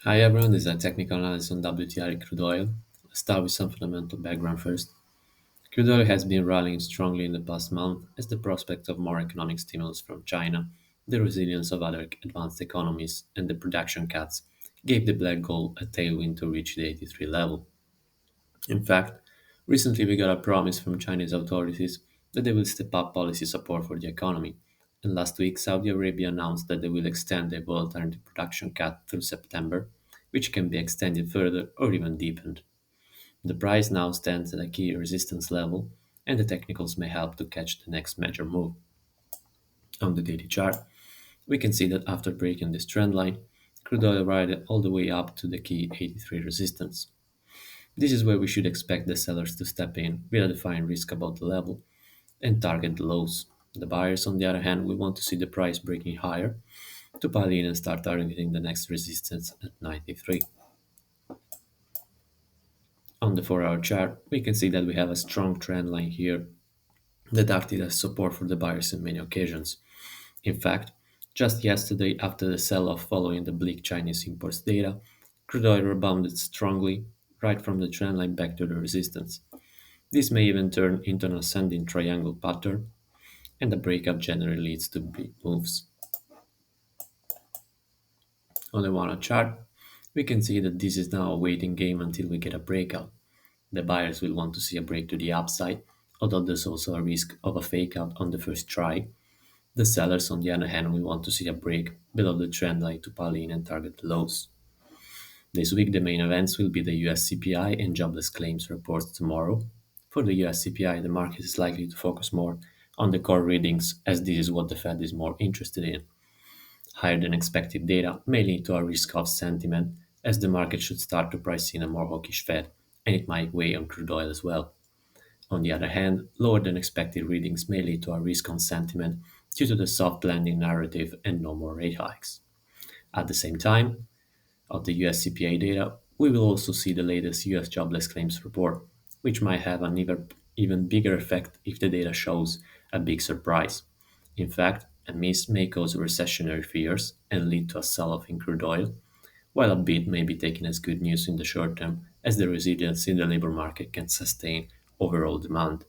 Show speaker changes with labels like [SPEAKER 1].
[SPEAKER 1] Hi everyone, this is a technical analysis on WTI Crude Oil. Let's start with some fundamental background first. Crude oil has been rallying strongly in the past month as the prospect of more economic stimulus from China, the resilience of other advanced economies, and the production cuts gave the black gold a tailwind to reach the 83 level. In fact, recently we got a promise from Chinese authorities that they will step up policy support for the economy. And last week, Saudi Arabia announced that they will extend the voluntary production cut through September, which can be extended further or even deepened. The price now stands at a key resistance level, and the technicals may help to catch the next major move. On the daily chart, we can see that after breaking this trend line, crude oil ride all the way up to the key 83 resistance. This is where we should expect the sellers to step in with a defined risk about the level and target the lows. The buyers, on the other hand, will want to see the price breaking higher to pile in and start targeting the next resistance at 93. On the 4-hour chart, we can see that we have a strong trend line here that acted as support for the buyers in many occasions. In fact, just yesterday, after the sell off following the bleak Chinese imports data, crude oil rebounded strongly right from the trend line back to the resistance. This may even turn into an ascending triangle pattern, and the breakup generally leads to big moves. On the 1 hour chart, we can see that this is now a waiting game until we get a breakout. The buyers will want to see a break to the upside, although there's also a risk of a fake out on the first try. The sellers, on the other hand, will want to see a break below the trend line to pile in and target the lows. This week, the main events will be the US CPI and jobless claims reports tomorrow. For the US CPI, the market is likely to focus more on the core readings, as this is what the Fed is more interested in. Higher than expected data may lead to a risk off sentiment, as the market should start to price in a more hawkish Fed, and it might weigh on crude oil as well. On the other hand, lower than expected readings may lead to a risk on sentiment due to the soft landing narrative and no more rate hikes. At the same time, of the US CPI data, we will also see the latest US jobless claims report, which might have an even bigger effect if the data shows a big surprise. In fact, a miss may cause recessionary fears and lead to a sell off in crude oil, while a beat may be taken as good news in the short term, as the resilience in the labor market can sustain overall demand.